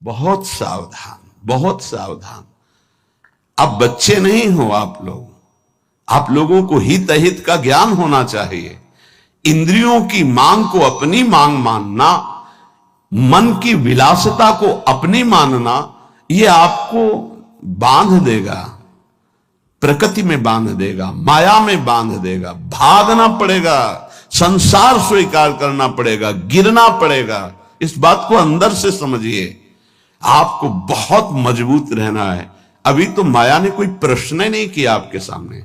बहुत सावधान, बहुत सावधान। अब बच्चे नहीं हो आप लोगों को हित अहित का ज्ञान होना चाहिए। इंद्रियों की मांग को अपनी मांग मानना, मन की विलासिता को अपनी मानना, यह आपको बांध देगा, प्रकृति में बांध देगा, माया में बांध देगा। भागना पड़ेगा, संसार स्वीकार करना पड़ेगा, गिरना पड़ेगा। इस बात को अंदर से समझिए। आपको बहुत मजबूत रहना है। अभी तो माया ने कोई प्रश्न ही नहीं किया आपके सामने।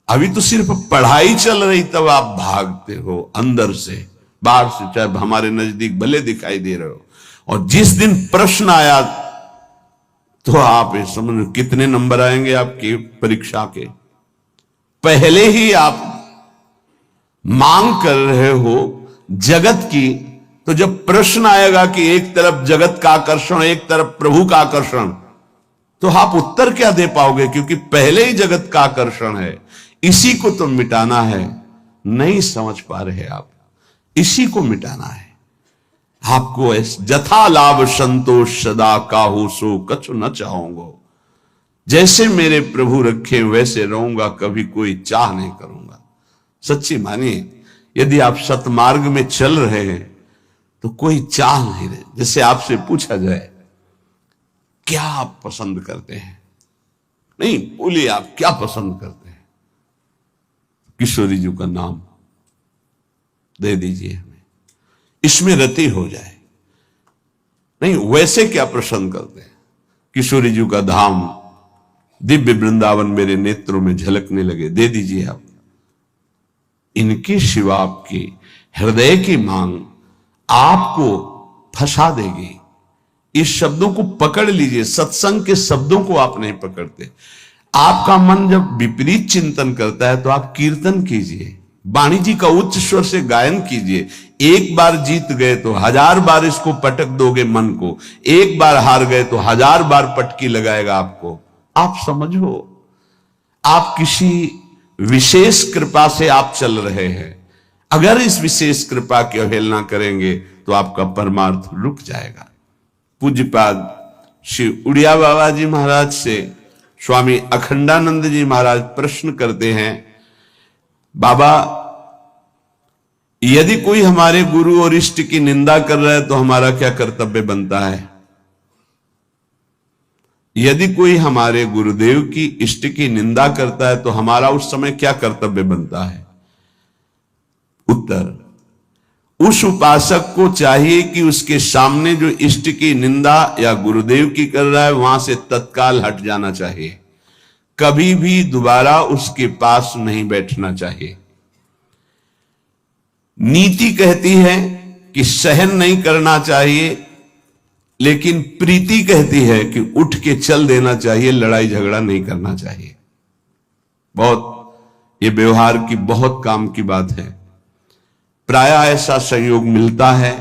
अभी तो सिर्फ पढ़ाई चल रही, तब आप भागते हो अंदर से, बाहर से चाहे हमारे नजदीक भले दिखाई दे रहे हो। और जिस दिन प्रश्न आया तो आप समझ कितने नंबर आएंगे आपकी परीक्षा के। पहले ही आप मांग कर रहे हो जगत की, तो जब प्रश्न आएगा कि एक तरफ जगत का आकर्षण, एक तरफ प्रभु का आकर्षण, तो आप उत्तर क्या दे पाओगे? क्योंकि पहले ही जगत का आकर्षण है, इसी को तो मिटाना है। नहीं समझ पा रहे आप, इसी को मिटाना है आपको। जथा लाभ संतोष सदा काहू सो कछु न चाहूंगा। जैसे मेरे प्रभु रखे वैसे रहूंगा, कभी कोई चाह नहीं करूंगा। सच्ची मानिए, यदि आप सतमार्ग में चल रहे हैं तो कोई चाह नहीं रहे। जैसे आपसे पूछा जाए क्या आप पसंद करते हैं, नहीं बोलिए आप क्या पसंद करते हैं, किशोरी जी का नाम दे दीजिए हमें, इसमें रति हो जाए। नहीं, वैसे क्या पसंद करते हैं? किशोरी जी का धाम, दिव्य वृंदावन मेरे नेत्रों में झलकने लगे, दे दीजिए आप। इनकी शिवा आपकी हृदय की मांग आपको फंसा देगी। इस शब्दों को पकड़ लीजिए। सत्संग के शब्दों को आप नहीं पकड़ते। आपका मन जब विपरीत चिंतन करता है तो आप कीर्तन कीजिए, वाणी जी का उच्च स्वर से गायन कीजिए। एक बार जीत गए तो 1000 बार इसको पटक दोगे मन को, एक बार हार गए तो 1000 बार पटकी लगाएगा आपको। आप समझो, आप किसी विशेष कृपा से आप चल रहे हैं। अगर इस विशेष कृपा की अवहेलना करेंगे तो आपका परमार्थ रुक जाएगा। पूज्यपाद श्री उड़िया बाबा जी महाराज से स्वामी अखंडानंद जी महाराज प्रश्न करते हैं, बाबा यदि कोई हमारे गुरु और इष्ट की निंदा कर रहा है तो हमारा क्या कर्तव्य बनता है? यदि कोई हमारे गुरुदेव की इष्ट की निंदा करता है तो हमारा उस समय क्या कर्तव्य बनता है? उत्तर, उस उपासक को चाहिए कि उसके सामने जो इष्ट की निंदा या गुरुदेव की कर रहा है वहां से तत्काल हट जाना चाहिए। कभी भी दोबारा उसके पास नहीं बैठना चाहिए। नीति कहती है कि सहन नहीं करना चाहिए, लेकिन प्रीति कहती है कि उठ के चल देना चाहिए, लड़ाई झगड़ा नहीं करना चाहिए। बहुत ये व्यवहार की बहुत काम की बात है। प्रायः ऐसा संयोग मिलता है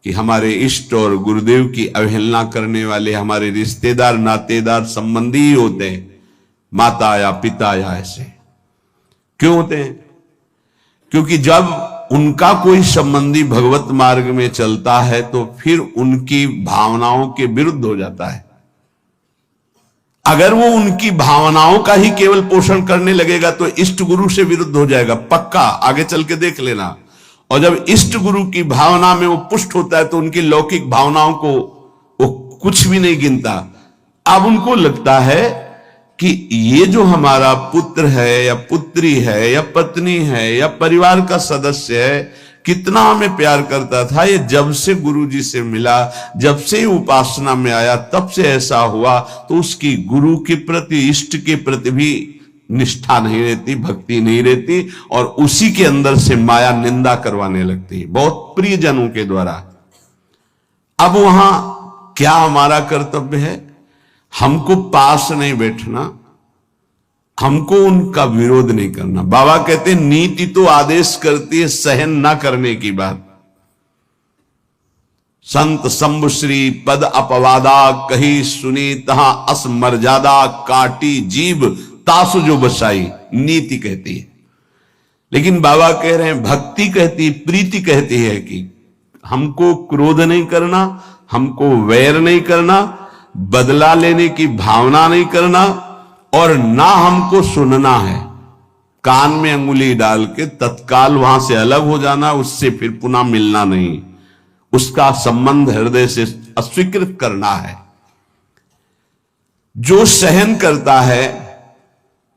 कि हमारे इष्ट और गुरुदेव की अवहेलना करने वाले हमारे रिश्तेदार, नातेदार, संबंधी ही होते हैं, माता या पिता या ऐसे। क्यों होते हैं? क्योंकि जब उनका कोई संबंधी भगवत मार्ग में चलता है तो फिर उनकी भावनाओं के विरुद्ध हो जाता है। अगर वो उनकी भावनाओं का ही केवल पोषण करने लगेगा तो इष्ट गुरु से विरुद्ध हो जाएगा, पक्का, आगे चल के देख लेना। और जब इष्ट गुरु की भावना में वो पुष्ट होता है तो उनकी लौकिक भावनाओं को वो कुछ भी नहीं गिनता। अब उनको लगता है कि ये जो हमारा पुत्र है या पुत्री है या पत्नी है या परिवार का सदस्य है, कितना हमें प्यार करता था, ये जब से गुरुजी से मिला, जब से उपासना में आया, तब से ऐसा हुआ। तो उसकी गुरु के प्रति, इष्ट के प्रति भी निष्ठा नहीं रहती, भक्ति नहीं रहती, और उसी के अंदर से माया निंदा करवाने लगती है, बहुत प्रियजनों के द्वारा। अब वहां क्या हमारा कर्तव्य है? हमको पास नहीं बैठना, हमको उनका विरोध नहीं करना। बाबा कहते हैं नीति तो आदेश करती है सहन ना करने की बात। संत शंभुश्री पद अपवादा कही सुनी तहां अस मर्यादा काटी जीव तासु जो बसाई, नीति कहती है। लेकिन बाबा कह रहे हैं भक्ति कहती, प्रीति कहती है कि हमको क्रोध नहीं करना, हमको वैर नहीं करना, बदला लेने की भावना नहीं करना, और ना हमको सुनना है। कान में अंगुली डाल के तत्काल वहां से अलग हो जाना, उससे फिर पुनः मिलना नहीं, उसका संबंध हृदय से अस्वीकृत करना है। जो सहन करता है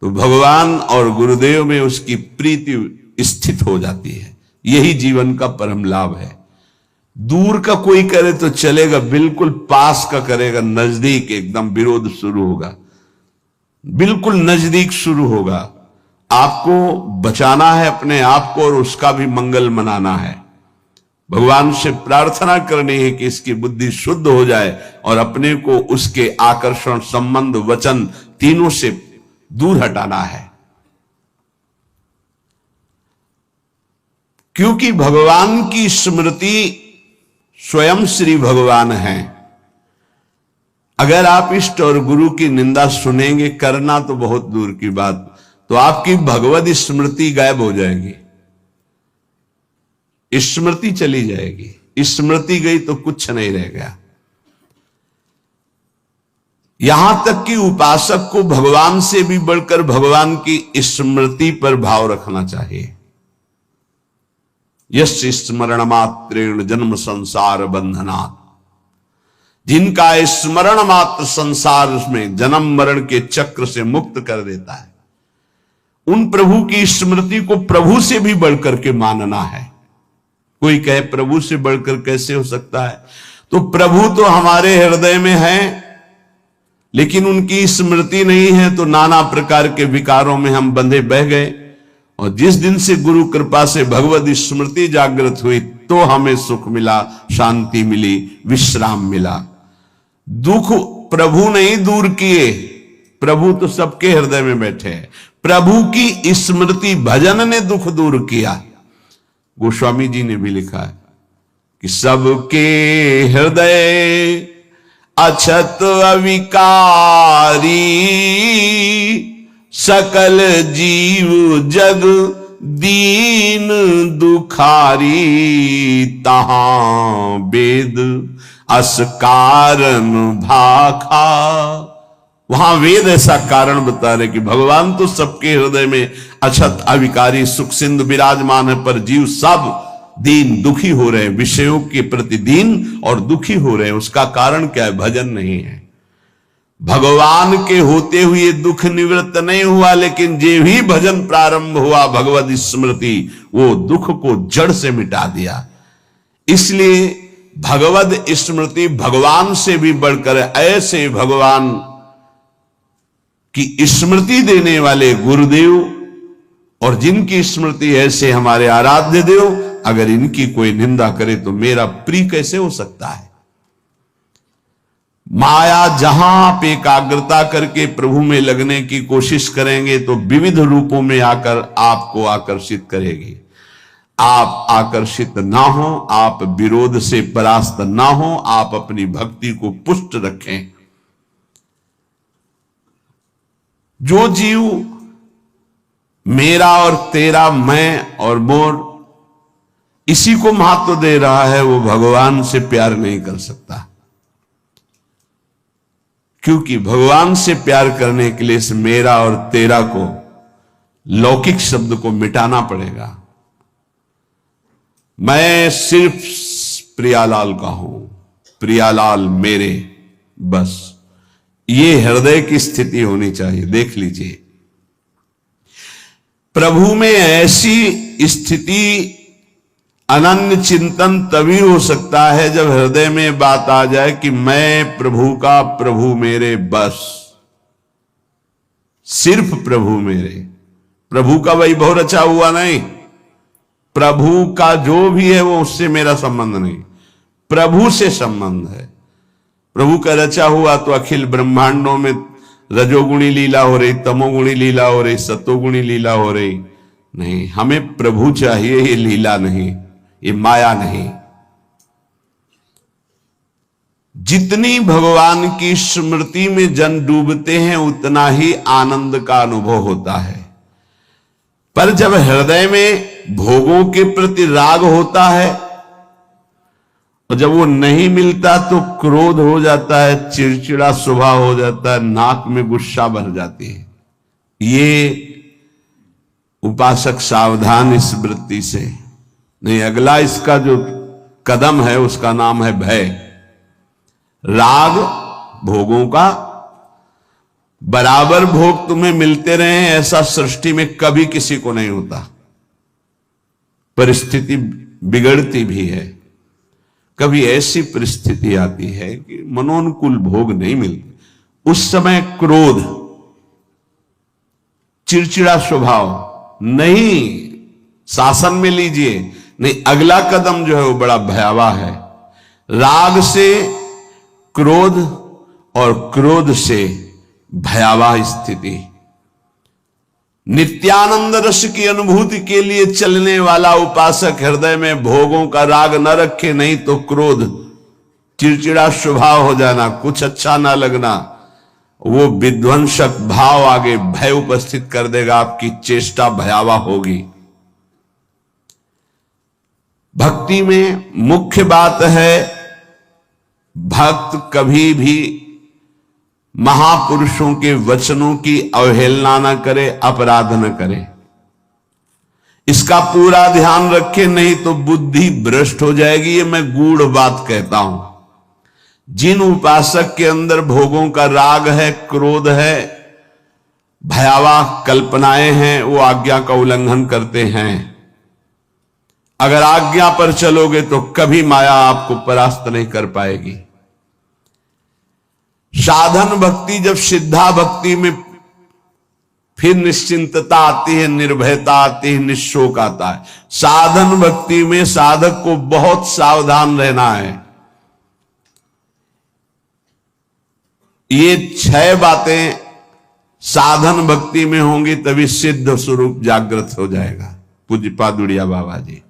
तो भगवान और गुरुदेव में उसकी प्रीति स्थित हो जाती है। यही जीवन का परम लाभ है। दूर का कोई करे तो चलेगा, बिल्कुल पास का करेगा, नजदीक एकदम विरोध शुरू होगा, बिल्कुल नजदीक शुरू होगा। आपको बचाना है अपने आप को और उसका भी मंगल मनाना है। भगवान से प्रार्थना करनी है कि इसकी बुद्धि शुद्ध हो जाए और अपने को उसके आकर्षण, संबंध, वचन तीनों से दूर हटाना है। क्योंकि भगवान की स्मृति स्वयं श्री भगवान है। अगर आप इष्ट और गुरु की निंदा सुनेंगे, करना तो बहुत दूर की बात, तो आपकी भगवत स्मृति गायब हो जाएगी, स्मृति चली जाएगी। स्मृति गई तो कुछ नहीं रह गया। यहां तक कि उपासक को भगवान से भी बढ़कर भगवान की स्मृति पर भाव रखना चाहिए। यस्य स्मरण मात्रेण जन्म संसार बंधनात्, जिनका स्मरण मात्र संसार में जन्म मरण के चक्र से मुक्त कर देता है, उन प्रभु की स्मृति को प्रभु से भी बढ़कर के मानना है। कोई कहे प्रभु से बढ़कर कैसे हो सकता है? तो प्रभु तो हमारे हृदय में है, लेकिन उनकी स्मृति नहीं है, तो नाना प्रकार के विकारों में हम बंधे बह गए। और जिस दिन से गुरु कृपा से भगवत स्मृति जागृत हुई, तो हमें सुख मिला, शांति मिली, विश्राम मिला। दुख प्रभु नहीं दूर किए, प्रभु तो सबके हृदय में बैठे हैं। प्रभु की स्मृति, भजन ने दुख दूर किया। गोस्वामी जी ने भी लिखा है कि सबके हृदय अछत अविकारी, सकल जीव जग दीन दुखारी, तहां वेद अस कारण भाखा। वहां वेद ऐसा कारण बता रहे कि भगवान तो सबके हृदय में अछत अविकारी सुख सिंधु विराजमान है, पर जीव सब दीन दुखी हो रहे हैं, विषयों के प्रति दीन और दुखी हो रहे हैं। उसका कारण क्या है? भजन नहीं है। भगवान के होते हुए दुख निवृत्त नहीं हुआ, लेकिन जे भी भजन प्रारंभ हुआ भगवत स्मृति, वो दुख को जड़ से मिटा दिया। इसलिए भगवत स्मृति भगवान से भी बढ़कर, ऐसे भगवान की स्मृति देने वाले गुरुदेव और जिनकी स्मृति ऐसे हमारे आराध्य देव, अगर इनकी कोई निंदा करे तो मेरा प्रिय कैसे हो सकता है? माया जहां पे एकाग्रता करके प्रभु में लगने की कोशिश करेंगे तो विविध रूपों में आकर आपको आकर्षित करेगी। आप आकर्षित ना हो, आप विरोध से परास्त ना हो, आप अपनी भक्ति को पुष्ट रखें। जो जीव मेरा और तेरा, मैं और मोर, इसी को महत्व दे रहा है, वो भगवान से प्यार नहीं कर सकता। क्योंकि भगवान से प्यार करने के लिए इस मेरा और तेरा को, लौकिक शब्द को मिटाना पड़ेगा। मैं सिर्फ प्रियालाल का हूं, प्रियालाल मेरे, बस ये हृदय की स्थिति होनी चाहिए। देख लीजिए, प्रभु में ऐसी स्थिति, अनन्य चिंतन तभी हो सकता है जब हृदय में बात आ जाए कि मैं प्रभु का, प्रभु मेरे, बस सिर्फ प्रभु मेरे। प्रभु का वैभव रचा हुआ नहीं, प्रभु का जो भी है वो उससे मेरा संबंध नहीं, प्रभु से संबंध है। प्रभु का रचा हुआ तो अखिल ब्रह्मांडों में रजोगुणी लीला हो रही, तमोगुणी लीला हो रही, सतोगुणी लीला हो रही, नहीं, हमें प्रभु चाहिए, ये लीला नहीं, ये माया नहीं। जितनी भगवान की स्मृति में जन डूबते हैं उतना ही आनंद का अनुभव होता है। पर जब हृदय में भोगों के प्रति राग होता है और जब वो नहीं मिलता तो क्रोध हो जाता है, चिड़चिड़ा स्वभाव हो जाता है, नाक में गुस्सा भर जाती है। ये उपासक सावधान इस वृत्ति से। नहीं, अगला इसका जो कदम है उसका नाम है भय। राग भोगों का, बराबर भोग तुम्हें मिलते रहे ऐसा सृष्टि में कभी किसी को नहीं होता। परिस्थिति बिगड़ती भी है, कभी ऐसी परिस्थिति आती है कि मनोनुकूल भोग नहीं मिलते। उस समय क्रोध, चिड़चिड़ा स्वभाव, नहीं शासन में लीजिए, नहीं अगला कदम जो है वो बड़ा भयावह है। राग से क्रोध और क्रोध से भयावह स्थिति। नित्यानंद रस की अनुभूति के लिए चलने वाला उपासक हृदय में भोगों का राग न रखे, नहीं तो क्रोध, चिड़चिड़ा स्वभाव हो जाना, कुछ अच्छा ना लगना, वो विध्वंसक भाव आगे भय उपस्थित कर देगा, आपकी चेष्टा भयावह होगी। भक्ति में मुख्य बात है भक्त कभी भी महापुरुषों के वचनों की अवहेलना न करे, अपराध न करे, इसका पूरा ध्यान रखे, नहीं तो बुद्धि भ्रष्ट हो जाएगी। ये मैं गूढ़ बात कहता हूं। जिन उपासक के अंदर भोगों का राग है, क्रोध है, भयावह कल्पनाएं हैं, वो आज्ञा का उल्लंघन करते हैं। अगर आज्ञा पर चलोगे तो कभी माया आपको परास्त नहीं कर पाएगी। साधन भक्ति, जब सिद्धा भक्ति में फिर निश्चिंतता आती है, निर्भयता आती है, निशोक आता है। साधन भक्ति में साधक को बहुत सावधान रहना है। ये 6 बातें साधन भक्ति में होंगी तभी सिद्ध स्वरूप जागृत हो जाएगा। पूज्य पादुड़िया बाबा जी,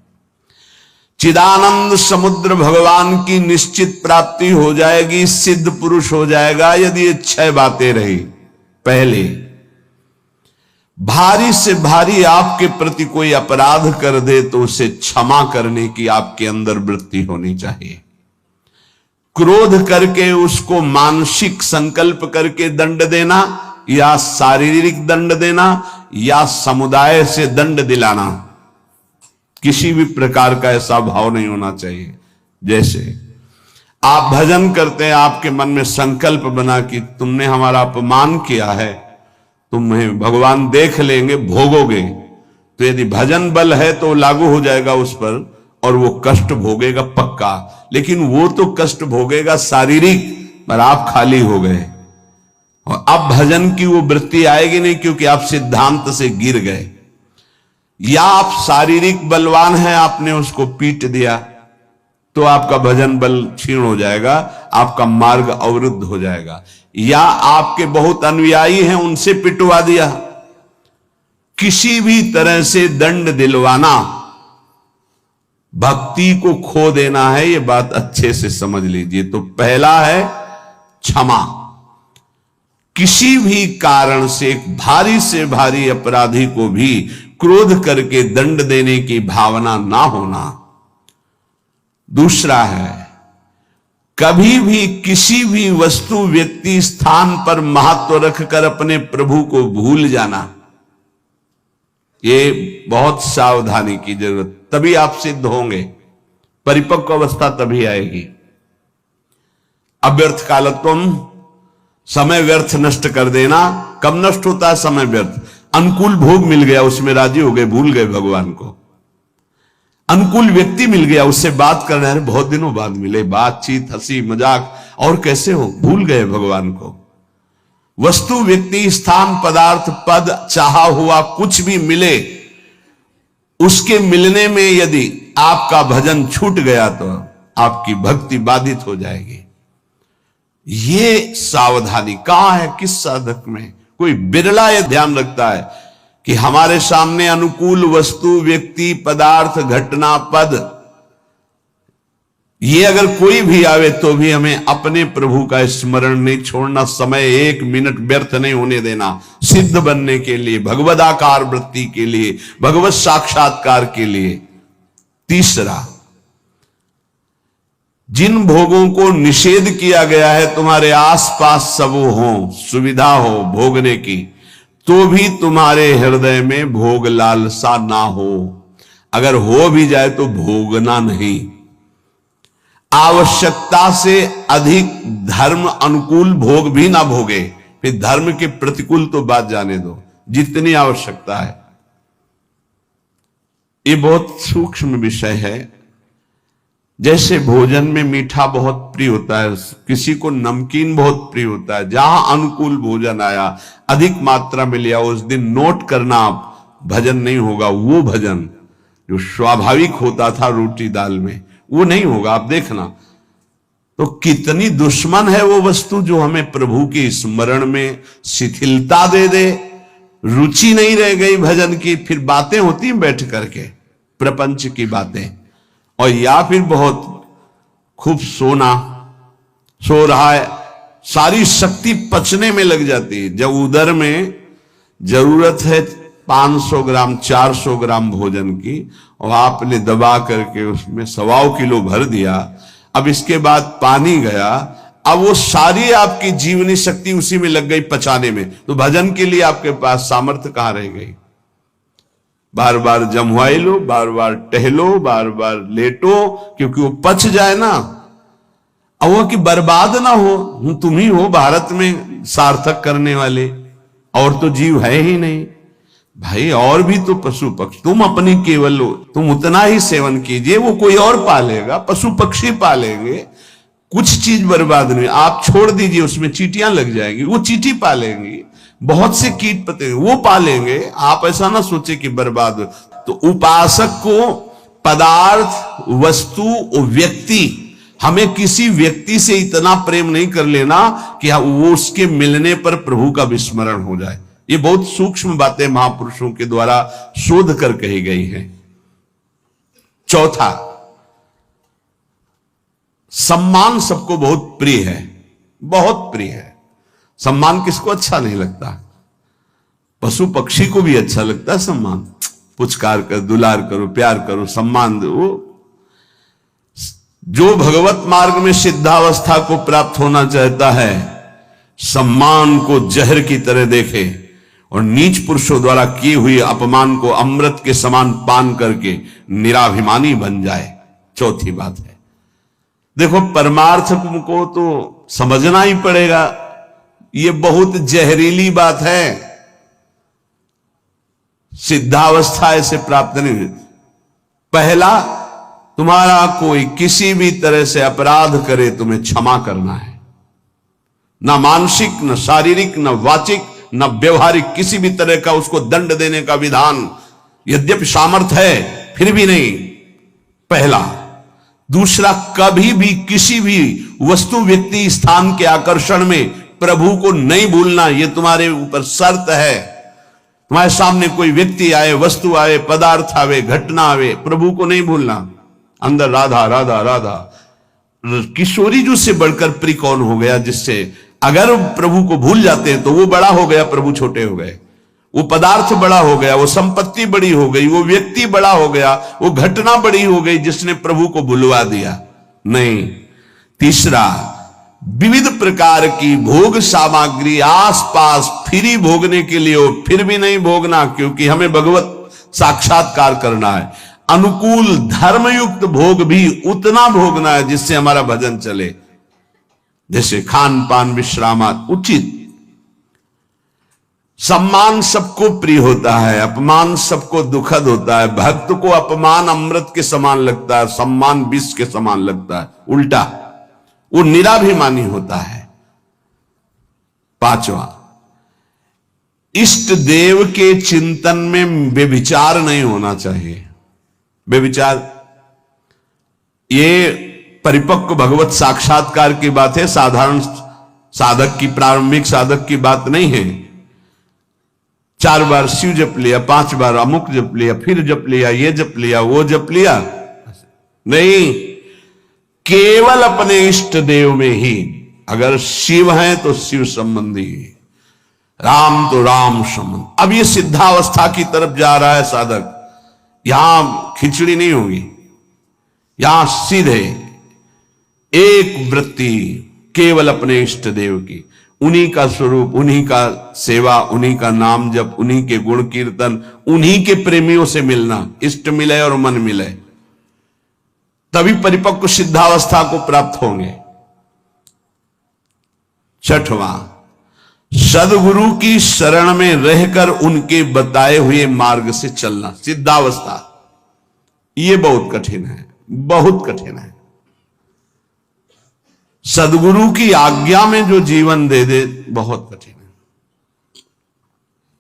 चिदानंद समुद्र भगवान की निश्चित प्राप्ति हो जाएगी, सिद्ध पुरुष हो जाएगा यदि ये 6 बातें रही। पहले, भारी से भारी आपके प्रति कोई अपराध कर दे तो उसे क्षमा करने की आपके अंदर वृत्ति होनी चाहिए। क्रोध करके उसको मानसिक संकल्प करके दंड देना, या शारीरिक दंड देना, या समुदाय से दंड दिलाना, किसी भी प्रकार का ऐसा भाव नहीं होना चाहिए। जैसे आप भजन करते हैं, आपके मन में संकल्प बना कि तुमने हमारा अपमान किया है, तुम्हें भगवान देख लेंगे, भोगोगे, तो यदि भजन बल है तो लागू हो जाएगा उस पर और वो कष्ट भोगेगा पक्का। लेकिन वो तो कष्ट भोगेगा शारीरिक, पर आप खाली हो गए और अब भजन की वो वृत्ति आएगी नहीं, क्योंकि आप सिद्धांत से गिर गए। या आप शारीरिक बलवान हैं, आपने उसको पीट दिया तो आपका भजन बल क्षीण हो जाएगा, आपका मार्ग अवरुद्ध हो जाएगा। या आपके बहुत अनुयायी हैं, उनसे पिटवा दिया। किसी भी तरह से दंड दिलवाना भक्ति को खो देना है, ये बात अच्छे से समझ लीजिए। तो पहला है क्षमा। किसी भी कारण से एक भारी से भारी अपराधी को भी क्रोध करके दंड देने की भावना ना होना। दूसरा है, कभी भी किसी भी वस्तु, व्यक्ति, स्थान पर महत्व रखकर अपने प्रभु को भूल जाना, ये बहुत सावधानी की जरूरत। तभी आप सिद्ध होंगे, परिपक्व अवस्था तभी आएगी। अव्यर्थ कालत्वम, समय व्यर्थ नष्ट कर देना। कब नष्ट होता है समय व्यर्थ? अनुकूल भोग मिल गया, उसमें राजी हो गए, भूल गए भगवान को। अनुकूल व्यक्ति मिल गया, उससे बात कर रहे हैं, बहुत दिनों बाद मिले, बातचीत, हंसी मजाक, और कैसे हो, भूल गए भगवान को। वस्तु, व्यक्ति, स्थान, पदार्थ, पद, चाहा हुआ कुछ भी मिले, उसके मिलने में यदि आपका भजन छूट गया तो आपकी भक्ति बाधित हो जाएगी। ये सावधानी कहां है, किस साधक में? कोई बिरला ये ध्यान रखता है कि हमारे सामने अनुकूल वस्तु, व्यक्ति, पदार्थ, घटना, पद, ये अगर कोई भी आवे तो भी हमें अपने प्रभु का स्मरण नहीं छोड़ना, समय 1 मिनट व्यर्थ नहीं होने देना, सिद्ध बनने के लिए, भगवदाकार वृत्ति के लिए, भगवत साक्षात्कार के लिए। तीसरा, जिन भोगों को निषेध किया गया है, तुम्हारे आसपास सब हो, सुविधा हो भोगने की, तो भी तुम्हारे हृदय में भोग लालसा ना हो। अगर हो भी जाए तो भोगना नहीं। आवश्यकता से अधिक धर्म अनुकूल भोग भी ना भोगे। फिर धर्म के प्रतिकूल तो बात जाने दो, जितनी आवश्यकता है। ये बहुत सूक्ष्म विषय है। जैसे भोजन में मीठा बहुत प्रिय होता है, किसी को नमकीन बहुत प्रिय होता है, जहां अनुकूल भोजन आया, अधिक मात्रा में लिया, उस दिन नोट करना, आप भजन नहीं होगा। वो भजन जो स्वाभाविक होता था रोटी दाल में, वो नहीं होगा, आप देखना। तो कितनी दुश्मन है वो वस्तु जो हमें प्रभु के स्मरण में शिथिलता दे दे। रुचि नहीं रह गई भजन की, फिर बातें होती हैं बैठ करके, प्रपंच की बातें, और या फिर बहुत खूब सो रहा है, सारी शक्ति पचने में लग जाती है। जब उदर में जरूरत है 500 ग्राम 400 ग्राम भोजन की, और आपने दबा करके उसमें 1.25 किलो भर दिया, अब इसके बाद पानी गया, अब वो सारी आपकी जीवनी शक्ति उसी में लग गई पचाने में, तो भजन के लिए आपके पास सामर्थ्य कहां रह गई। बार बार जमवाई लो, बार बार टहलो, बार बार लेटो, क्योंकि वो पच जाए ना। अब वो कि बर्बाद ना हो, तुम ही हो भारत में सार्थक करने वाले, और तो जीव है ही नहीं भाई। और भी तो पशु पक्षी, तुम अपनी केवल हो, तुम उतना ही सेवन कीजिए, वो कोई और पालेगा, पशु पक्षी पालेंगे, कुछ चीज बर्बाद नहीं। आप छोड़ दीजिए, उसमें चींटियां लग जाएंगी, वो चींटी पालेंगी, बहुत से कीट पतंगे वो पालेंगे। आप ऐसा ना सोचे कि बर्बाद हो। तो उपासक को पदार्थ, वस्तु, व्यक्ति, हमें किसी व्यक्ति से इतना प्रेम नहीं कर लेना कि वो उसके मिलने पर प्रभु का विस्मरण हो जाए। ये बहुत सूक्ष्म बातें महापुरुषों के द्वारा शोध कर कही गई हैं। चौथा, सम्मान सबको बहुत प्रिय है, बहुत प्रिय है। सम्मान किसको अच्छा नहीं लगता? पशु पक्षी को भी अच्छा लगता है सम्मान। पुचकार कर, दुलार करो, प्यार करो, सम्मान दो। जो भगवत मार्ग में सिद्धावस्था को प्राप्त होना चाहता है, सम्मान को जहर की तरह देखे और नीच पुरुषों द्वारा की हुई अपमान को अमृत के समान पान करके निराभिमानी बन जाए। चौथी बात है, देखो परमार्थ को तो समझना ही पड़ेगा। ये बहुत जहरीली बात है। सिद्धावस्था ऐसे प्राप्त नहीं। पहला, तुम्हारा कोई किसी भी तरह से अपराध करे, तुम्हें क्षमा करना है। ना मानसिक, न शारीरिक, न वाचिक, न व्यवहारिक, किसी भी तरह का उसको दंड देने का विधान, यद्यपि सामर्थ्य है फिर भी नहीं। पहला। दूसरा, कभी भी किसी भी वस्तु, व्यक्ति, स्थान के आकर्षण में प्रभु को नहीं भूलना। यह तुम्हारे ऊपर शर्त है। तुम्हारे सामने कोई व्यक्ति आए, वस्तु आए, पदार्थ आवे, घटना आवे, प्रभु को नहीं भूलना। अंदर राधा राधा राधा। किशोरी जी से बढ़कर प्रिय कौन हो गया, जिससे अगर प्रभु को भूल जाते हैं तो वो बड़ा हो गया, प्रभु छोटे हो गए। वो पदार्थ बड़ा हो गया, वो संपत्ति बड़ी हो गई, वो व्यक्ति बड़ा हो गया, वो घटना बड़ी हो गई जिसने प्रभु को भुलवा दिया। नहीं। तीसरा, विविध प्रकार की भोग सामग्री आसपास फ्री भोगने के लिए हो, फिर भी नहीं भोगना, क्योंकि हमें भगवत साक्षात्कार करना है। अनुकूल धर्मयुक्त भोग भी उतना भोगना है जिससे हमारा भजन चले। जैसे खान पान, विश्राम उचित। सम्मान सबको प्रिय होता है, अपमान सबको दुखद होता है। भक्त को अपमान अमृत के समान लगता है, सम्मान विष के समान लगता है। उल्टा, वो निराभिमानी होता है। पांचवा, इष्ट देव के चिंतन में व्यभिचार नहीं होना चाहिए। व्यभिचार ये परिपक्व भगवत साक्षात्कार की बात है, साधारण साधक की, प्रारंभिक साधक की बात नहीं है। 4 बार शिव जप लिया, 5 बार अमुक जप लिया, फिर जप लिया, ये जप लिया, वो जप लिया, नहीं। केवल अपने इष्ट देव में ही। अगर शिव है तो शिव संबंधी, राम तो राम संबंधी। अब ये सिद्धावस्था की तरफ जा रहा है साधक। यहां खिचड़ी नहीं होगी, यहां सीधे एक वृत्ति केवल अपने इष्ट देव की, उन्हीं का स्वरूप, उन्हीं का सेवा, उन्हीं का नाम जप, उन्हीं के गुण कीर्तन, उन्हीं के प्रेमियों से मिलना, इष्ट मिले और मन मिले, तभी परिपक्व सिद्धावस्था को प्राप्त होंगे। छठवां, सदगुरु की शरण में रहकर उनके बताए हुए मार्ग से चलना, सिद्धावस्था। यह बहुत कठिन है, बहुत कठिन है। सदगुरु की आज्ञा में जो जीवन दे दे, बहुत कठिन है।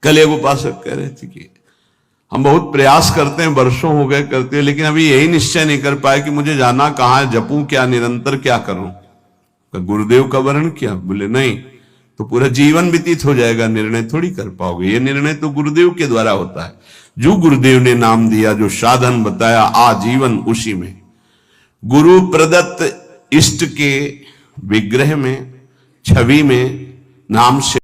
कल एक उपासक कह रहे थे कि हम बहुत प्रयास करते हैं, वर्षों हो गए करते हैं, लेकिन अभी यही निश्चय नहीं कर पाए कि मुझे जाना कहां है, जपूं क्या, निरंतर क्या करूं। गुरुदेव का वर्ण किया, बोले नहीं तो पूरा जीवन व्यतीत हो जाएगा, निर्णय थोड़ी कर पाओगे। ये निर्णय तो गुरुदेव के द्वारा होता है। जो गुरुदेव ने नाम दिया, जो साधन बताया, आजीवन उसी में। गुरु प्रदत्त इष्ट के विग्रह में, छवि में, नाम से